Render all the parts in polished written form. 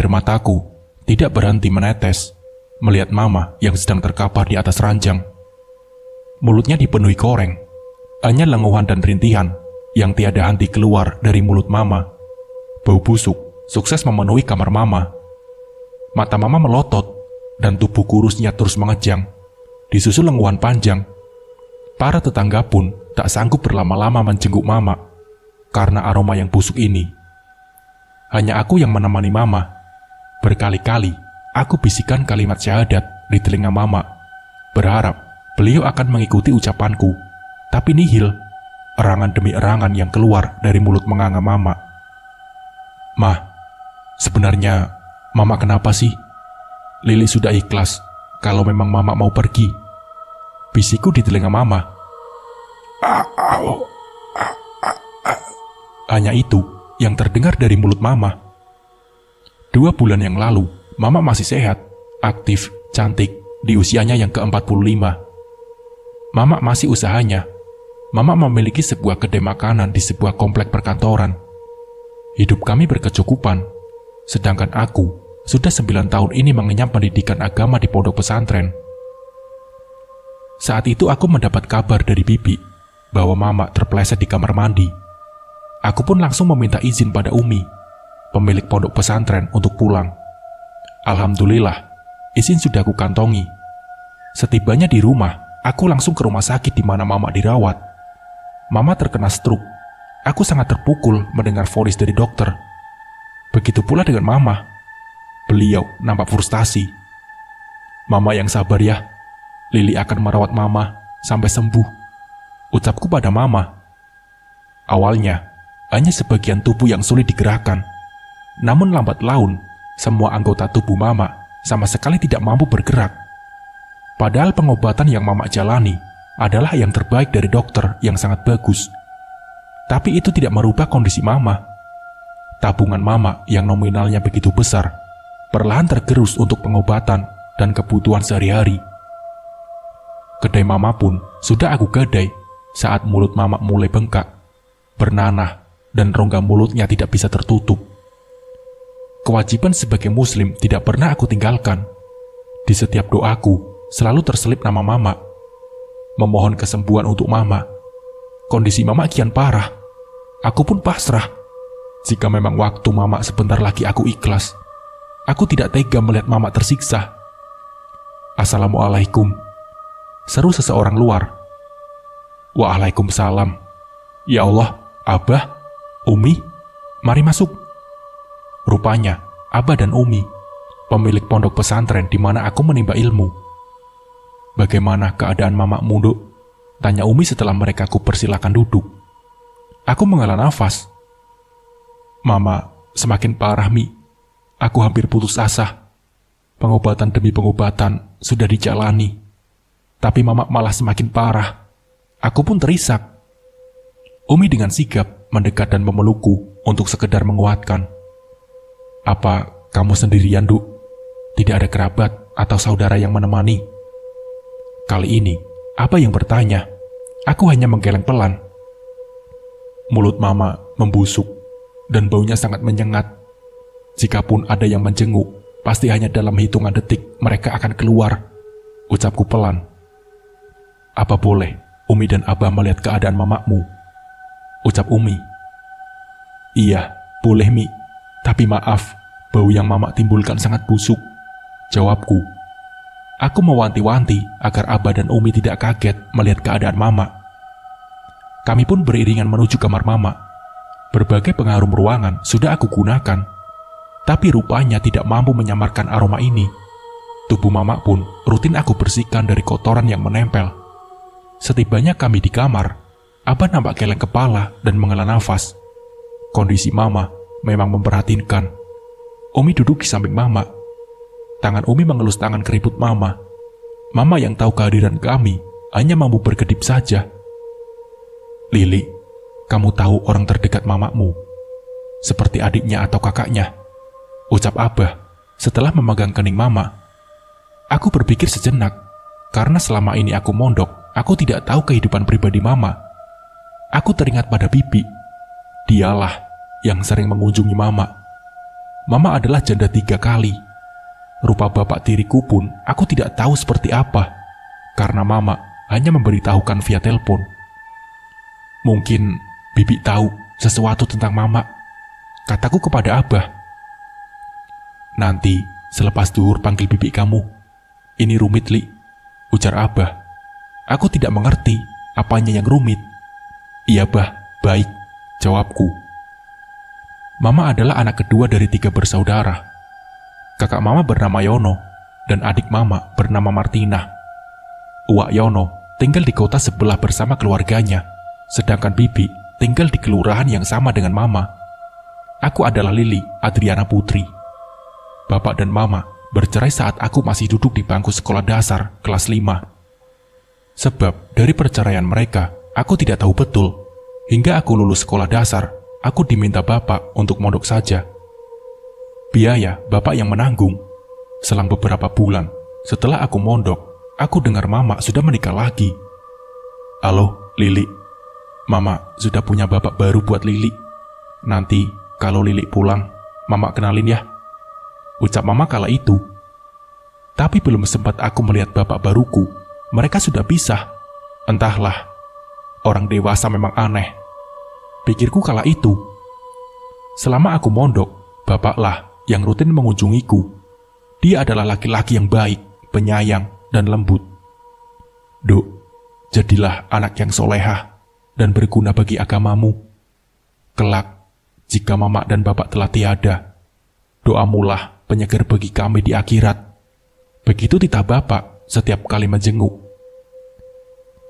Air mataku tidak berhenti menetes melihat Mama yang sedang terkapar di atas ranjang. Mulutnya dipenuhi koreng, hanya lenguhan dan rintihan yang tiada henti keluar dari mulut Mama. Bau busuk sukses memenuhi kamar Mama. Mata Mama melotot dan tubuh kurusnya terus mengejang, disusul lenguhan panjang. Para tetangga pun tak sanggup berlama-lama menjenguk Mama karena aroma yang busuk ini. Hanya aku yang menemani Mama. Berkali-kali aku bisikan kalimat syahadat di telinga Mama, berharap beliau akan mengikuti ucapanku, tapi nihil. Erangan demi erangan yang keluar dari mulut menganga Mama. "Mah, sebenarnya Mama kenapa sih? Lili sudah ikhlas kalau memang Mama mau pergi," bisiku di telinga Mama. Hanya itu yang terdengar dari mulut Mama. 2 bulan yang lalu, Mama masih sehat, aktif, cantik, di usianya yang ke-45. Mama masih usahanya. Mama memiliki sebuah kedai makanan di sebuah komplek perkantoran. Hidup kami berkecukupan, sedangkan aku sudah 9 tahun ini mengenyam pendidikan agama di pondok pesantren. Saat itu aku mendapat kabar dari bibi bahwa Mama terpeleset di kamar mandi. Aku pun langsung meminta izin pada Umi, pemilik pondok pesantren, untuk pulang. Alhamdulillah, izin sudah aku kantongi. Setibanya di rumah, aku langsung ke rumah sakit di mana Mama dirawat. Mama terkena stroke. Aku sangat terpukul mendengar vonis dari dokter. Begitu pula dengan Mama. Beliau nampak frustasi. "Mama yang sabar ya. Lili akan merawat Mama sampai sembuh," ucapku pada Mama. Awalnya, hanya sebagian tubuh yang sulit digerakkan. Namun lambat laun, semua anggota tubuh Mama sama sekali tidak mampu bergerak. Padahal pengobatan yang Mama jalani adalah yang terbaik dari dokter yang sangat bagus. Tapi itu tidak merubah kondisi Mama. Tabungan Mama yang nominalnya begitu besar perlahan tergerus untuk pengobatan dan kebutuhan sehari-hari. Kedai Mama pun sudah aku gadai saat mulut Mama mulai bengkak, bernanah, dan rongga mulutnya tidak bisa tertutup. Kewajiban sebagai muslim tidak pernah aku tinggalkan. Di setiap doaku selalu terselip nama Mama, memohon kesembuhan untuk Mama. Kondisi Mama kian parah. Aku pun pasrah. Jika memang waktu Mama sebentar lagi aku ikhlas, aku tidak tega melihat Mama tersiksa. "Assalamualaikum," seru seseorang luar. "Waalaikumsalam. Ya Allah, Abah, Umi, mari masuk." Rupanya Abah dan Umi, pemilik pondok pesantren di mana aku menimba ilmu. "Bagaimana keadaan Mama Duk?" tanya Umi setelah mereka kupersilakan duduk. Aku menghela nafas. "Mama semakin parah, Mi. Aku hampir putus asa. Pengobatan demi pengobatan sudah dijalani. Tapi Mama malah semakin parah." Aku pun terisak. Umi dengan sigap mendekat dan memelukku untuk sekedar menguatkan. "Apa kamu sendirian, Duk? Tidak ada kerabat atau saudara yang menemani?" Kali ini, Abah yang bertanya. Aku hanya menggeleng pelan. Mulut Mama membusuk dan baunya sangat menyengat. Jikapun ada yang menjenguk, pasti hanya dalam hitungan detik mereka akan keluar, ucapku pelan. "Apa boleh Umi dan Abah melihat keadaan Mamamu?" ucap Umi. "Iya, boleh, Mi. Tapi maaf, bau yang Mama timbulkan sangat busuk," jawabku. Aku mewanti-wanti agar Abah dan Umi tidak kaget melihat keadaan Mama. Kami pun beriringan menuju kamar Mama. Berbagai pengharum ruangan sudah aku gunakan, tapi rupanya tidak mampu menyamarkan aroma ini. Tubuh Mama pun rutin aku bersihkan dari kotoran yang menempel. Setibanya kami di kamar, Abah nampak geleng kepala dan menghela nafas. Kondisi Mama memang memprihatinkan. Umi duduk di samping Mama. Tangan Umi mengelus tangan keriput Mama. Mama yang tahu kehadiran kami hanya mampu berkedip saja. "Lili, kamu tahu orang terdekat Mamamu, seperti adiknya atau kakaknya?" ucap Abah setelah memegang kening Mama. Aku berpikir sejenak, karena selama ini aku mondok, aku tidak tahu kehidupan pribadi Mama. Aku teringat pada Bibi. Dialah yang sering mengunjungi Mama. Mama adalah janda 3 kali. Rupa bapak tiriku pun aku tidak tahu seperti apa, karena mama hanya memberitahukan via telepon. Mungkin bibi tahu sesuatu tentang mama, kataku kepada Abah. Nanti selepas duhur panggil bibi kamu. Ini rumit, Li, ujar Abah. Aku tidak mengerti apanya yang rumit. Iya, Bah, baik, jawabku. Mama adalah anak kedua dari 3 bersaudara. Kakak mama bernama Yono, dan adik mama bernama Martina. Uwak Yono tinggal di kota sebelah bersama keluarganya, sedangkan bibi tinggal di kelurahan yang sama dengan mama. Aku adalah Lili Adriana Putri. Bapak dan mama bercerai saat aku masih duduk di bangku sekolah dasar kelas 5. Sebab dari perceraian mereka, aku tidak tahu betul. Hingga aku lulus sekolah dasar, aku diminta bapak untuk mondok saja. Biaya bapak yang menanggung. Selang beberapa bulan setelah aku mondok, aku dengar mama sudah menikah lagi. Halo, Lili. Mama sudah punya bapak baru buat Lili. Nanti kalau Lili pulang, mama kenalin ya, ucap mama kala itu. Tapi belum sempat aku melihat bapak baruku, mereka sudah pisah. Entahlah, orang dewasa memang aneh, pikirku kala itu. Selama aku mondok, bapaklah yang rutin mengunjungiku. Dia adalah laki-laki yang baik, penyayang, dan lembut. Duk, jadilah anak yang solehah dan berguna bagi agamamu. Kelak, jika mama dan bapak telah tiada, doamulah penyegar bagi kami di akhirat. Begitu titah bapak setiap kali menjenguk.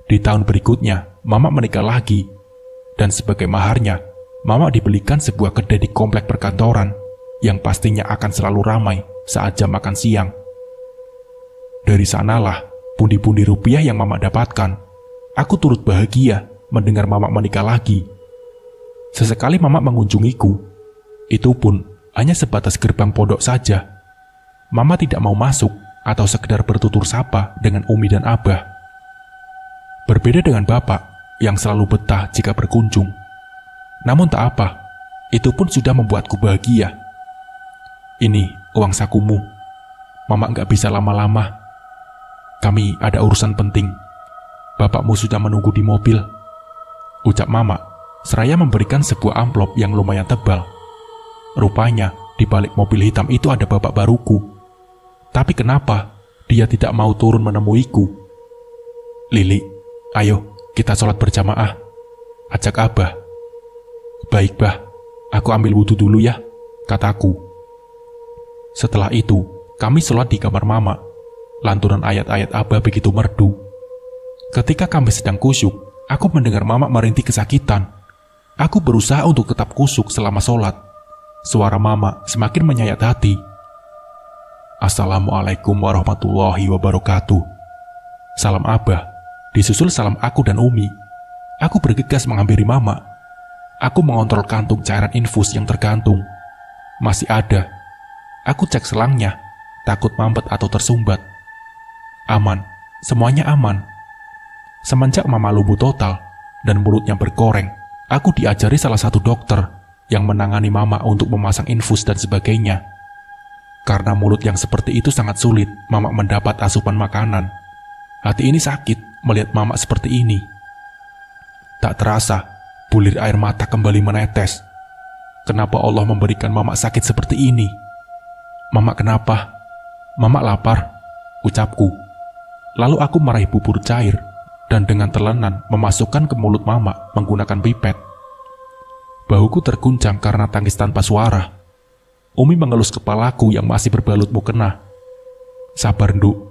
Di tahun berikutnya, mama menikah lagi, dan sebagai maharnya, mama dibelikan sebuah kedai di komplek perkantoran yang pastinya akan selalu ramai saat jam makan siang. Dari sanalah pundi-pundi rupiah yang mama dapatkan. Aku turut bahagia mendengar mama menikah lagi. Sesekali mama mengunjungiku. Itu pun hanya sebatas gerbang pondok saja. Mama tidak mau masuk atau sekedar bertutur sapa dengan Umi dan Abah. Berbeda dengan bapak yang selalu betah jika berkunjung. Namun tak apa, itu pun sudah membuatku bahagia. Ini uang sakumu. Mama nggak bisa lama-lama. Kami ada urusan penting. Bapakmu sudah menunggu di mobil, ucap mama, seraya memberikan sebuah amplop yang lumayan tebal. Rupanya di balik mobil hitam itu ada bapak baruku. Tapi kenapa dia tidak mau turun menemuiku? Lili, ayo kita sholat berjamaah, ajak Abah. Baik, Bah, aku ambil wudhu dulu ya, kataku. Setelah itu, kami sholat di kamar mama. Lantunan ayat-ayat Abah begitu merdu. Ketika kami sedang kusyuk, aku mendengar mama merintih kesakitan. Aku berusaha untuk tetap kusyuk selama sholat. Suara mama semakin menyayat hati. Assalamualaikum warahmatullahi wabarakatuh. Salam Abah, disusul salam aku dan Umi. Aku bergegas menghampiri mama. Aku mengontrol kantung cairan infus yang tergantung. Masih ada. Aku cek selangnya, takut mampet atau tersumbat. Aman, semuanya aman. Semenjak mama lumpuh total dan mulutnya berkoreng, aku diajari salah satu dokter yang menangani mama untuk memasang infus dan sebagainya. Karena mulut yang seperti itu sangat sulit mama mendapat asupan makanan. Hati ini sakit melihat mama seperti ini. Tak terasa, bulir air mata kembali menetes. Kenapa Allah memberikan mama sakit seperti ini? Mama kenapa? Mama lapar, ucapku. Lalu aku meraih bubur cair dan dengan terlenan memasukkan ke mulut mama menggunakan pipet. Bahuku terguncang karena tangis tanpa suara. Umi mengelus kepalaku yang masih berbalut mukena. Sabar, Nduk.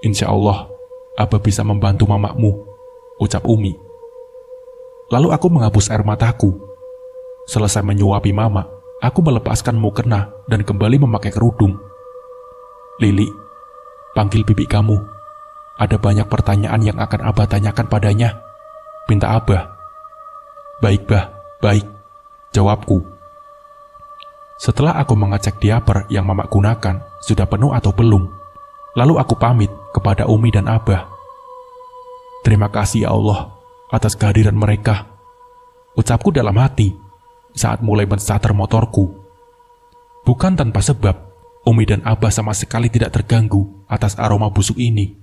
Insya Allah, Abah bisa membantu mamamu, ucap Umi. Lalu aku menghapus air mataku. Selesai menyuapi mama, aku melepaskan mukena dan kembali memakai kerudung. Lili, panggil bibi kamu. Ada banyak pertanyaan yang akan Abah tanyakan padanya, pinta Abah. Baik, Bah, baik, jawabku. Setelah aku mengecek diaper yang mama gunakan sudah penuh atau belum, lalu aku pamit kepada Umi dan Abah. Terima kasih ya Allah atas kehadiran mereka, ucapku dalam hati saat mulai menstarter motorku. Bukan tanpa sebab, Umi dan Abah sama sekali tidak terganggu atas aroma busuk ini.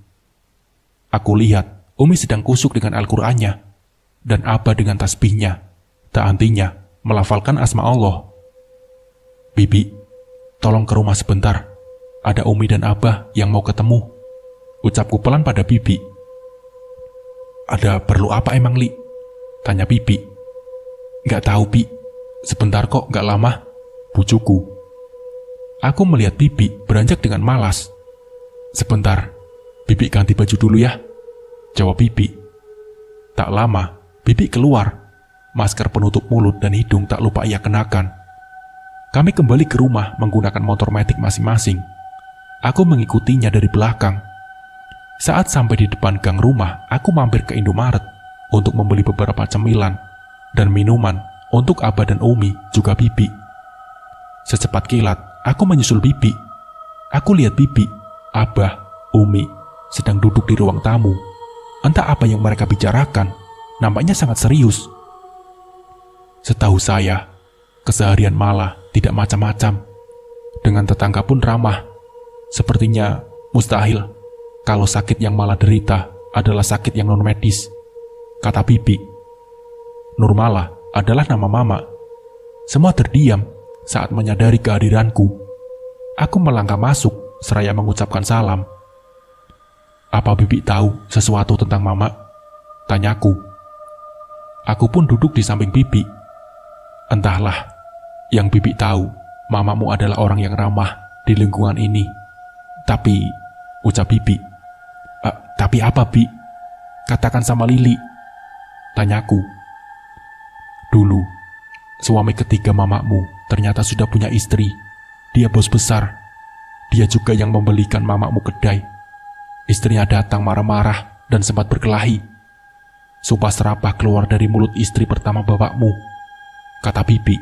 Aku lihat Umi sedang kusuk dengan Al-Qur'annya, dan Abah dengan tasbihnya, tak hentinya melafalkan asma Allah. Bibi, tolong ke rumah sebentar. Ada Umi dan Abah yang mau ketemu. Ucapku pelan pada Bibi. Ada perlu apa emang, Li? Tanya Bibi. Gak tahu, Bi. Sebentar kok, gak lama. Bujuku. Aku melihat Bibi beranjak dengan malas. Sebentar, Bibi ganti baju dulu ya, jawab Bibi. Tak lama, Bibi keluar. Masker penutup mulut dan hidung tak lupa ia kenakan. Kami kembali ke rumah menggunakan motor matic masing-masing. Aku mengikutinya dari belakang. Saat sampai di depan gang rumah, aku mampir ke Indomaret untuk membeli beberapa cemilan dan minuman untuk Abah dan Umi, juga Bibi. Secepat kilat, aku menyusul Bibi. Aku lihat Bibi, Abah, Umi sedang duduk di ruang tamu. Entah apa yang mereka bicarakan, nampaknya sangat serius. Setahu saya, keseharian Mala tidak macam-macam. Dengan tetangga pun ramah. Sepertinya mustahil kalau sakit yang Mala derita adalah sakit yang non-medis, kata Bibi. Nurmala adalah nama Mama. Semua terdiam saat menyadari kehadiranku. Aku melangkah masuk seraya mengucapkan salam. Apa Bibi tahu sesuatu tentang Mama? Tanyaku. Aku pun duduk di samping Bibi. Entahlah, yang Bibi tahu, Mamamu adalah orang yang ramah di lingkungan ini. Tapi, ucap Bibi. Tapi apa, Bi? Katakan sama Lili. Tanyaku. Dulu, suami ketiga Mamamu ternyata sudah punya istri. Dia bos besar. Dia juga yang membelikan Mamamu kedai. Istrinya datang marah-marah dan sempat berkelahi. Sumpah serapah keluar dari mulut istri pertama bapakmu, kata Bibi.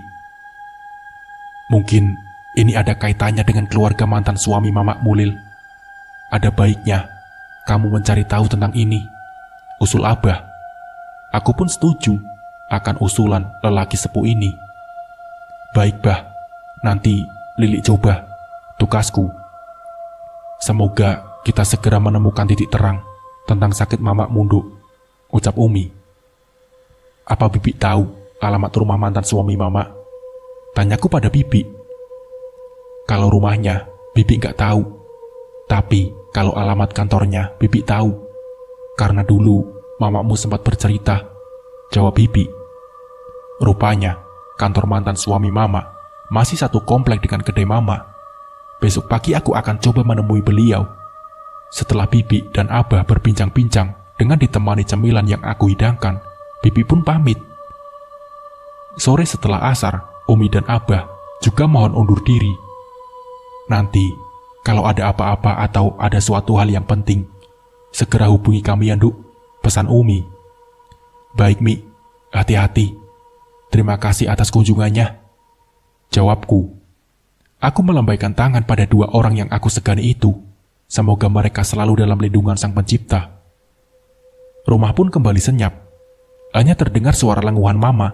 Mungkin ini ada kaitannya dengan keluarga mantan suami Mamakmu, Lil. Ada baiknya kamu mencari tahu tentang ini, usul Abah. Aku pun setuju akan usulan lelaki sepuh ini. Baik, Bah, nanti Lili coba, tugasku. Semoga kita segera menemukan titik terang tentang sakit Mamakmu, Nduk, ucap Umi. Apa Bibi tahu alamat rumah mantan suami Mama? Tanyaku pada Bibi. Kalau rumahnya, Bibi nggak tahu. Tapi kalau alamat kantornya, Bibi tahu. Karena dulu Mamamu sempat bercerita, jawab Bibi. Rupanya, kantor mantan suami Mama masih satu komplek dengan kedai Mama. Besok pagi aku akan coba menemui beliau. Setelah Bibi dan Abah berbincang-bincang dengan ditemani cemilan yang aku hidangkan, Bibi pun pamit. Sore setelah asar, Umi dan Abah juga mohon undur diri. Nanti, kalau ada apa-apa atau ada suatu hal yang penting, segera hubungi kami ya, Nduk, pesan Umi. Baik, Mi, hati-hati. Terima kasih atas kunjungannya, jawabku. Aku melambaikan tangan pada dua orang yang aku segani itu. Semoga mereka selalu dalam lindungan Sang Pencipta. Rumah pun kembali senyap. Hanya terdengar suara lenguhan Mama.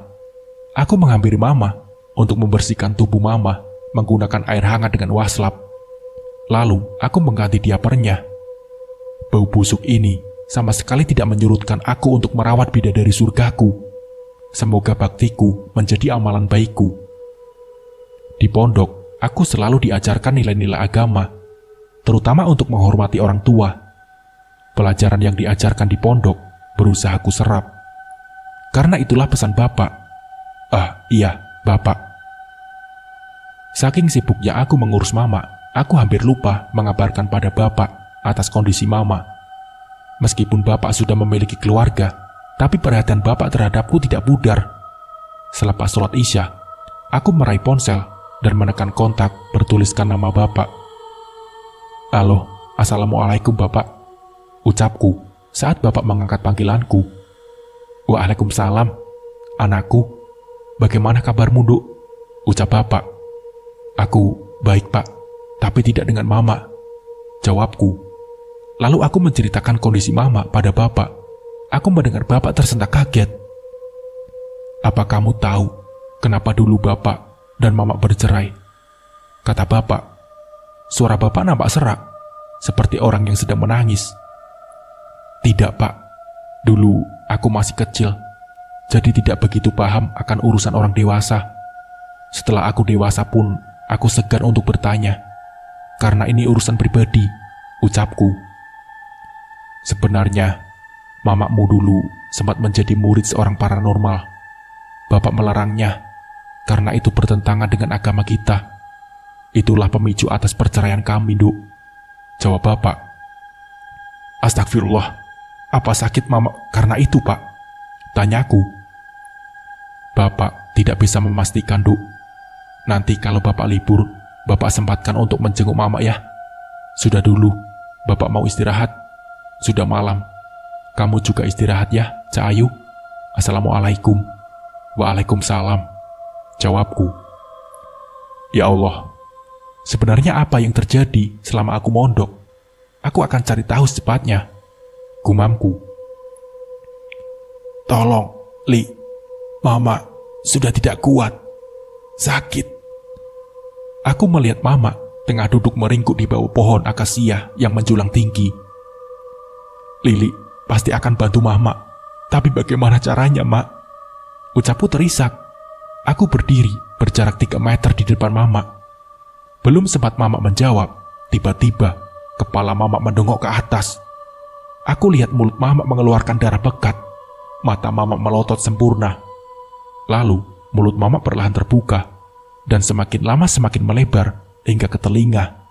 Aku menghampiri Mama untuk membersihkan tubuh Mama menggunakan air hangat dengan waslap. Lalu aku mengganti diapernya. Bau busuk ini sama sekali tidak menyurutkan aku untuk merawat bidadari surgaku. Semoga baktiku menjadi amalan baikku. Di pondok, aku selalu diajarkan nilai-nilai agama, terutama untuk menghormati orang tua. Pelajaran yang diajarkan di pondok berusaha aku serap. Karena itulah pesan Bapak. Iya, Bapak. Saking sibuknya aku mengurus Mama, aku hampir lupa mengabarkan pada Bapak atas kondisi Mama. Meskipun Bapak sudah memiliki keluarga, tapi perhatian Bapak terhadapku tidak pudar. Selepas sholat Isya, aku meraih ponsel dan menekan kontak bertuliskan nama Bapak. Halo, Assalamualaikum Bapak, ucapku saat Bapak mengangkat panggilanku. Waalaikumsalam, anakku, bagaimana kabarmu, Nduk? Ucap Bapak. Aku baik, Pak, tapi tidak dengan Mama, jawabku. Lalu aku menceritakan kondisi Mama pada Bapak. Aku mendengar Bapak tersentak kaget. Apa kamu tahu kenapa dulu Bapak dan Mama bercerai? kata bapak. Suara bapak nampak serak, seperti orang yang sedang menangis. Tidak, Pak. Dulu aku masih kecil, jadi tidak begitu paham akan urusan orang dewasa. Setelah aku dewasa pun, aku segan untuk bertanya, karena ini urusan pribadi, ucapku. Sebenarnya, mamamu dulu sempat menjadi murid seorang paranormal. Bapak melarangnya, karena itu bertentangan dengan agama kita. Itulah pemicu atas perceraian kami, Duk, jawab bapak. Astagfirullah, apa sakit mama karena itu, Pak? Tanyaku. Bapak tidak bisa memastikan, Duk. Nanti kalau bapak libur, bapak sempatkan untuk menjenguk mama ya. Sudah dulu, bapak mau istirahat. Sudah malam. Kamu juga istirahat ya, Cak Ayu. Assalamualaikum. Waalaikumsalam, jawabku. Ya Allah, sebenarnya apa yang terjadi selama aku mondok? Aku akan cari tahu secepatnya, gumamku. Tolong, Li. Mama sudah tidak kuat. Sakit. Aku melihat mama tengah duduk meringkuk di bawah pohon akasia yang menjulang tinggi. Lili pasti akan bantu mama. Tapi bagaimana caranya, Mak? Ucapku terisak. Aku berdiri berjarak 3 meter di depan mama. Belum sempat mama menjawab, tiba-tiba kepala mama mendongok ke atas. Aku lihat mulut mama mengeluarkan darah pekat. Mata mama melotot sempurna. Lalu mulut mama perlahan terbuka dan semakin lama semakin melebar hingga ke telinga.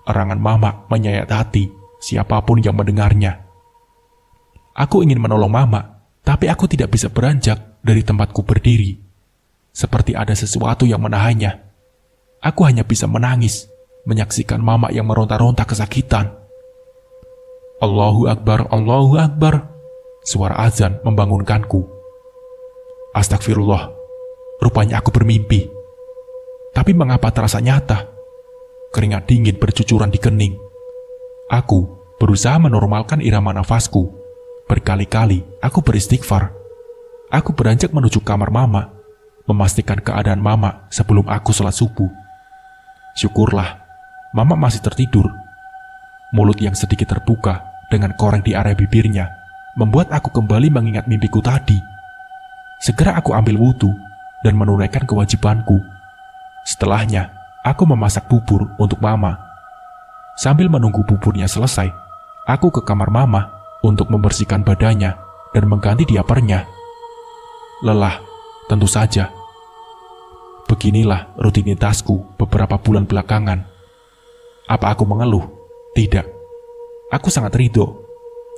Erangan mama menyayat hati siapapun yang mendengarnya. Aku ingin menolong mama, tapi aku tidak bisa beranjak dari tempatku berdiri. Seperti ada sesuatu yang menahannya. Aku hanya bisa menangis, menyaksikan mama yang meronta-ronta kesakitan. Allahu Akbar, Allahu Akbar. Suara azan membangunkanku. Astagfirullah, rupanya aku bermimpi. Tapi mengapa terasa nyata? Keringat dingin bercucuran di kening. Aku berusaha menormalkan irama nafasku. Berkali-kali aku beristighfar. Aku beranjak menuju kamar mama, memastikan keadaan mama sebelum aku sholat subuh. Syukurlah, mama masih tertidur. Mulut yang sedikit terbuka dengan koreng di area bibirnya membuat aku kembali mengingat mimpiku tadi. Segera aku ambil wudhu dan menunaikan kewajibanku. Setelahnya, aku memasak bubur untuk mama. Sambil menunggu buburnya selesai, aku ke kamar mama untuk membersihkan badannya dan mengganti diapernya. Lelah, tentu saja. Beginilah rutinitasku beberapa bulan belakangan. Apa aku mengeluh? Tidak. Aku sangat ridho.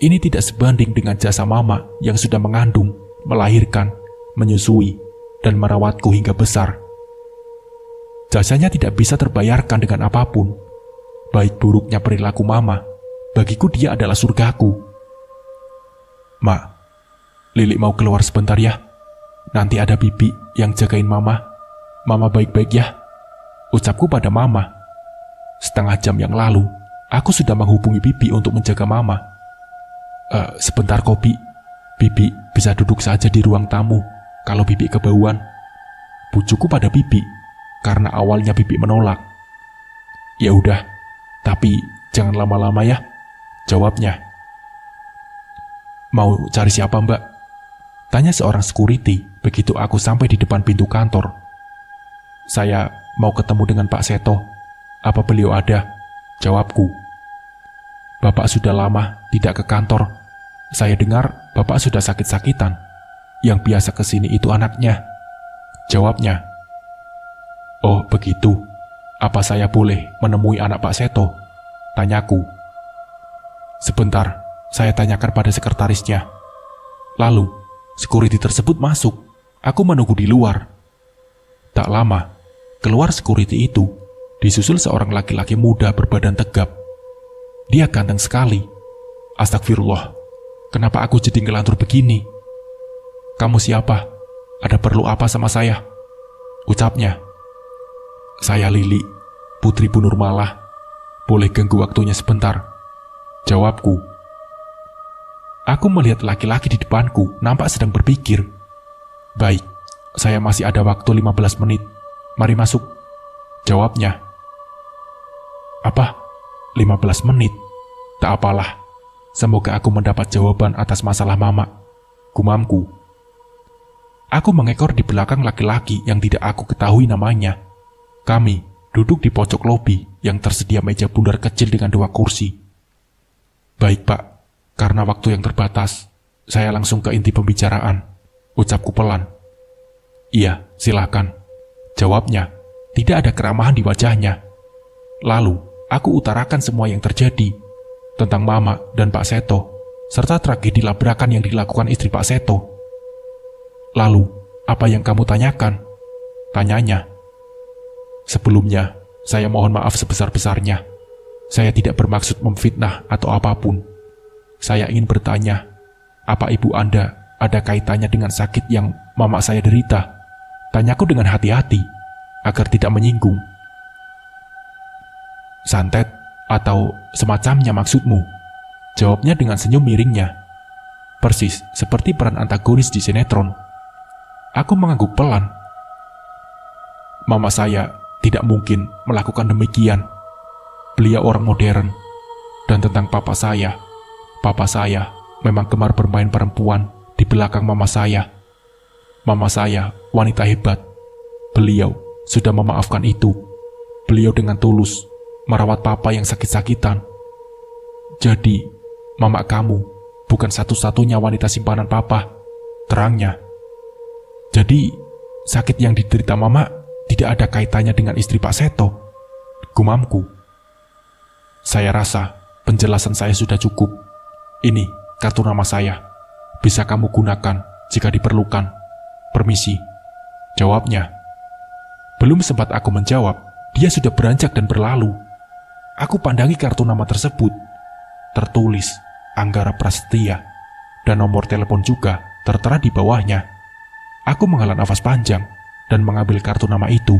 Ini tidak sebanding dengan jasa mama yang sudah mengandung, melahirkan, menyusui, dan merawatku hingga besar. Jasanya tidak bisa terbayarkan dengan apapun. Baik buruknya perilaku mama, bagiku dia adalah surgaku. Mak, Lili mau keluar sebentar ya. Nanti ada bibi yang jagain mama. Mama baik-baik ya, ucapku pada mama. Setengah jam yang lalu, aku sudah menghubungi bibi untuk menjaga mama. Sebentar kok, Bi. Bibi bisa duduk saja di ruang tamu kalau bibi kebauan. Bujuku pada bibi, karena awalnya bibi menolak. Ya udah, tapi jangan lama-lama ya, jawabnya. Mau cari siapa, Mbak? Tanya seorang security begitu aku sampai di depan pintu kantor. Saya mau ketemu dengan Pak Seto. Apa beliau ada? Jawabku. Bapak sudah lama tidak ke kantor. Saya dengar Bapak sudah sakit-sakitan. Yang biasa kesini itu anaknya. Jawabnya. Oh begitu. Apa saya boleh menemui anak Pak Seto? Tanyaku. Sebentar, saya tanyakan pada sekretarisnya. Lalu, security tersebut masuk. Aku menunggu di luar. Tak lama, keluar security itu, disusul seorang laki-laki muda berbadan tegap. Dia ganteng sekali. Astagfirullah, kenapa aku jadi ngelantur begini? Kamu siapa? Ada perlu apa sama saya? Ucapnya. Saya Lili, putri Bu Nurmalah. Boleh ganggu waktunya sebentar? Jawabku. Aku melihat laki-laki di depanku nampak sedang berpikir. Baik, saya masih ada waktu 15 menit. Mari masuk. Jawabnya, "Apa? 15 menit? Tak apalah. Semoga aku mendapat jawaban atas masalah Mama," gumamku. Aku mengekor di belakang laki-laki yang tidak aku ketahui namanya. Kami duduk di pojok lobi yang tersedia meja bundar kecil dengan 2 kursi. "Baik, Pak. Karena waktu yang terbatas, saya langsung ke inti pembicaraan," ucapku pelan. "Iya, silakan," jawabnya. Tidak ada keramahan di wajahnya. Lalu, aku utarakan semua yang terjadi tentang Mama dan Pak Seto, serta tragedi labrakan yang dilakukan istri Pak Seto. "Lalu, apa yang kamu tanyakan?" tanyanya. "Sebelumnya, saya mohon maaf sebesar-besarnya. Saya tidak bermaksud memfitnah atau apapun. Saya ingin bertanya, apa ibu Anda ada kaitannya dengan sakit yang Mama saya derita?" Tanyaku dengan hati-hati, agar tidak menyinggung. "Santet atau semacamnya maksudmu?" jawabnya dengan senyum miringnya. Persis seperti peran antagonis di sinetron. Aku mengangguk pelan. "Mama saya tidak mungkin melakukan demikian. Beliau orang modern. Dan tentang papa saya memang gemar bermain perempuan di belakang mama saya. Mama saya wanita hebat. Beliau sudah memaafkan itu. Beliau dengan tulus merawat papa yang sakit-sakitan. Jadi, mama kamu bukan satu-satunya wanita simpanan papa," terangnya. "Jadi, sakit yang diderita Mama tidak ada kaitannya dengan istri Pak Seto," gumamku. "Saya rasa penjelasan saya sudah cukup. Ini kartu nama saya. Bisa kamu gunakan jika diperlukan. Permisi," jawabnya. Belum sempat aku menjawab, dia sudah beranjak dan berlalu. Aku pandangi kartu nama tersebut. Tertulis Anggara Prasetya, dan nomor telepon juga tertera di bawahnya. Aku menghela nafas panjang dan mengambil kartu nama itu.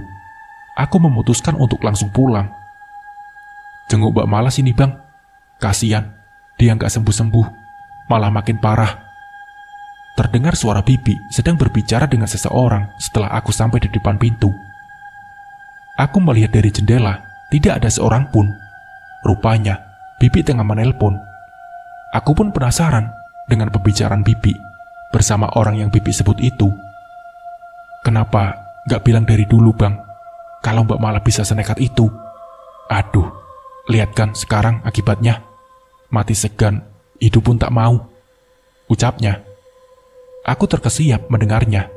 Aku memutuskan untuk langsung pulang. "Jenguk Mbak Malas ini, Bang. Kasian, dia nggak sembuh-sembuh, malah makin parah." Terdengar suara Bibi sedang berbicara dengan seseorang setelah aku sampai di depan pintu. Aku melihat dari jendela, tidak ada seorang pun. Rupanya, Bibi tengah menelpon. Aku pun penasaran dengan pembicaraan Bibi bersama orang yang Bibi sebut itu. "Kenapa gak bilang dari dulu, Bang? Kalau Mbak malah bisa senekat itu. Aduh, lihat kan sekarang akibatnya. Mati segan, hidup pun tak mau," ucapnya. Aku terkesiap mendengarnya.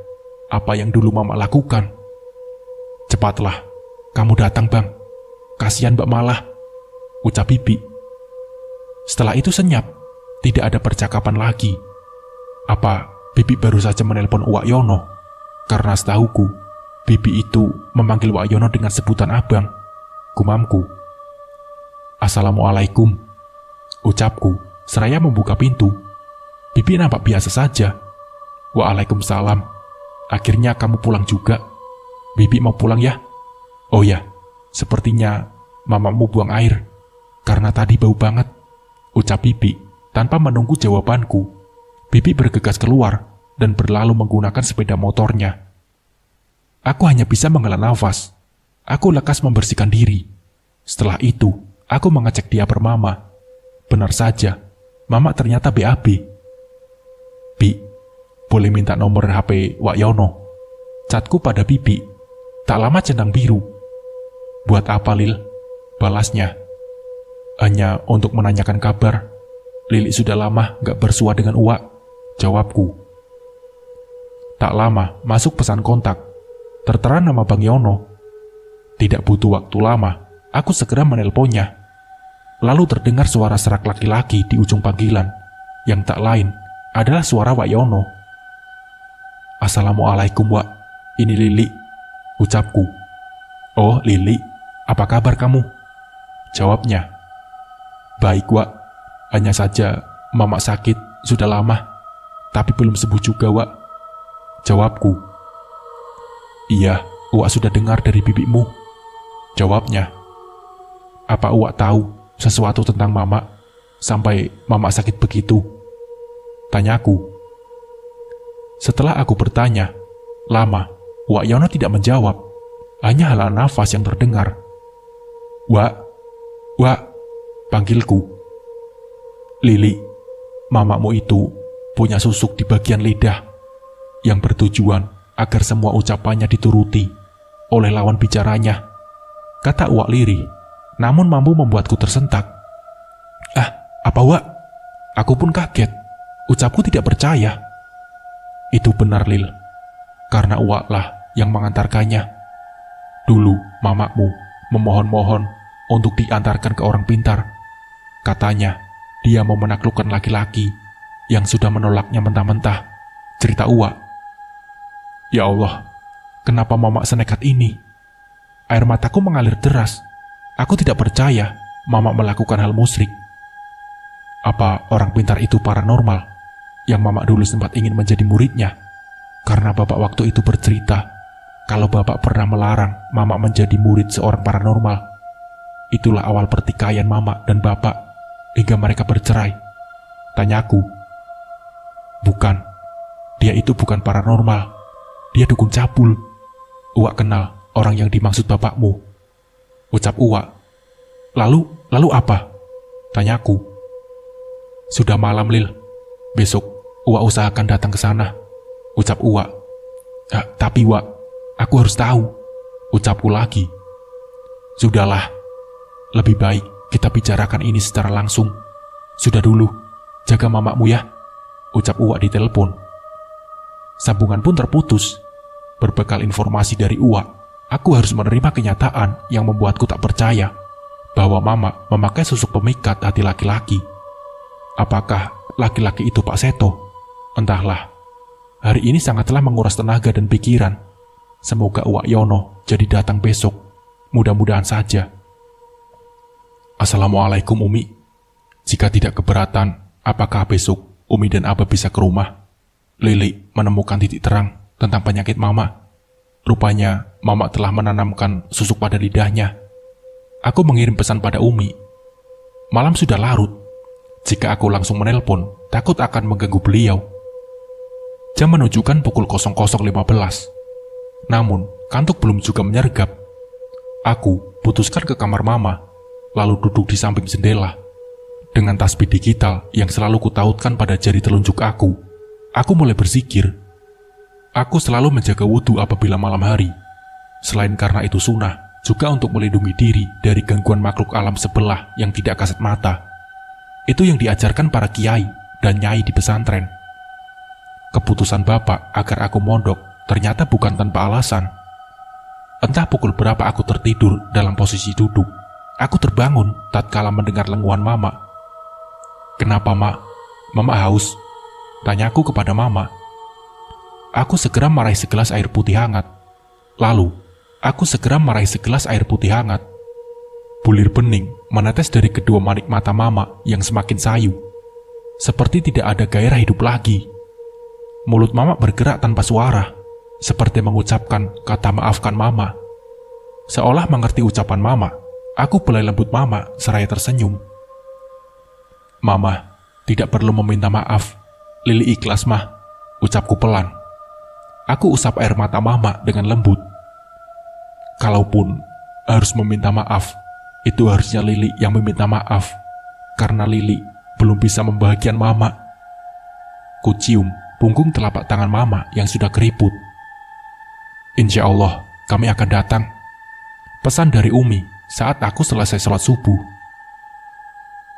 Apa yang dulu Mama lakukan. "Cepatlah, kamu datang, Bang. Kasihan Mbak malah," ucap Bibi. Setelah itu senyap, tidak ada percakapan lagi. Apa Bibi baru saja menelpon Uwak Yono? Karena setahuku, Bibi itu memanggil Wak Yono dengan sebutan Abang, gumamku. "Assalamualaikum," ucapku seraya membuka pintu. Bibi nampak biasa saja. "Waalaikumsalam. Akhirnya kamu pulang juga. Bibi mau pulang ya? Oh ya, sepertinya mamamu buang air, karena tadi bau banget," ucap Bibi tanpa menunggu jawabanku. Bibi bergegas keluar dan berlalu menggunakan sepeda motornya. Aku hanya bisa menghela nafas. Aku lekas membersihkan diri. Setelah itu, aku mengecek diaper Mama. Benar saja, Mama ternyata BAB. "Bi, boleh minta nomor HP Wak Yono?" Catku pada Bibi. Tak lama centang biru. "Buat apa, Lil?" balasnya. "Hanya untuk menanyakan kabar. Lili sudah lama gak bersua dengan Uwak," jawabku. Tak lama masuk pesan kontak. Tertera nama Bang Yono. Tidak butuh waktu lama, aku segera menelponnya. Lalu terdengar suara serak laki-laki di ujung panggilan, yang tak lain adalah suara Wak Yono. "Assalamualaikum, Wak. Ini Lili," ucapku. "Oh, Lili, apa kabar kamu?" jawabnya. "Baik, Wak. Hanya saja Mama sakit sudah lama, tapi belum sembuh juga, Wak," jawabku. "Iya, Uwak sudah dengar dari bibimu," jawabnya. "Apa Uwak tahu sesuatu tentang Mama sampai Mama sakit begitu?" tanyaku. Setelah aku bertanya lama, Wak Yono tidak menjawab. hanya hala nafas yang terdengar. Wak, Wak, panggilku. Lili, mamamu itu punya susuk di bagian lidah yang bertujuan agar semua ucapannya dituruti oleh lawan bicaranya, kata Uwak lirih, namun mampu membuatku tersentak. Ah, apa Wak? Aku pun kaget, ucapku tidak percaya. Itu benar Lil, karena Uwaklah yang mengantarkannya. Dulu mamamu memohon-mohon untuk diantarkan ke orang pintar. Katanya dia mau menaklukkan laki-laki yang sudah menolaknya mentah-mentah, cerita Uwak. Ya Allah, kenapa mama senekat ini? Air mataku mengalir deras. Aku tidak percaya mama melakukan hal musyrik. Apa orang pintar itu paranormal yang mama dulu sempat ingin menjadi muridnya? Karena bapak waktu itu bercerita kalau bapak pernah melarang mama menjadi murid seorang paranormal. Itulah awal pertikaian mama dan bapak hingga mereka bercerai, tanyaku. Bukan, dia itu bukan paranormal, dia dukun cabul. Uwak kenal orang yang dimaksud bapakmu, ucap Uwak. Lalu apa? Tanyaku. Sudah malam Lil, besok Uwak usahakan datang ke sana, ucap Uwak. Tapi Wak, aku harus tahu, ucapku lagi. Sudahlah, lebih baik kita bicarakan ini secara langsung. Sudah dulu, jaga mamamu ya, ucap Uwak di telepon. Sambungan pun terputus. Berbekal informasi dari Uwak, aku harus menerima kenyataan yang membuatku tak percaya bahwa mama memakai susuk pemikat hati laki-laki. Apakah laki-laki itu Pak Seto? Entahlah. Hari ini sangatlah menguras tenaga dan pikiran. Semoga Uwak Yono jadi datang besok. Mudah-mudahan saja. Assalamualaikum Umi. Jika tidak keberatan, apakah besok Umi dan Abah bisa ke rumah? Lili menemukan titik terang tentang penyakit mama. Rupanya mama telah menanamkan susuk pada lidahnya. Aku mengirim pesan pada Umi. Malam sudah larut. Jika aku langsung menelpon, takut akan mengganggu beliau. Jam menunjukkan pukul 00.15. Namun, kantuk belum juga menyergap. Aku putuskan ke kamar mama, lalu duduk di samping jendela. Dengan tasbih digital yang selalu kutautkan pada jari telunjuk aku mulai berzikir. Aku selalu menjaga wudhu apabila malam hari. Selain karena itu sunnah, juga untuk melindungi diri dari gangguan makhluk alam sebelah yang tidak kasat mata. Itu yang diajarkan para kiai dan nyai di pesantren. Keputusan bapak agar aku mondok ternyata bukan tanpa alasan. Entah pukul berapa aku tertidur dalam posisi duduk, aku terbangun tatkala mendengar lenguhan mama. Kenapa, Mak? Mama haus? Tanyaku kepada mama. Aku segera meraih segelas air putih hangat. Lalu, aku segera meraih segelas air putih hangat. Bulir bening menetes dari kedua manik mata mama yang semakin sayu. Seperti tidak ada gairah hidup lagi. Mulut mama bergerak tanpa suara, seperti mengucapkan kata maafkan mama. Seolah mengerti ucapan mama, aku belai lembut mama seraya tersenyum. Mama, tidak perlu meminta maaf. Lili ikhlas mah, ucapku pelan. Aku usap air mata mama dengan lembut. Kalaupun harus meminta maaf, itu harusnya Lili yang meminta maaf, karena Lili belum bisa membahagiakan mama. Kucium punggung telapak tangan mama yang sudah keriput. Insya Allah, kami akan datang. Pesan dari Umi saat aku selesai sholat subuh.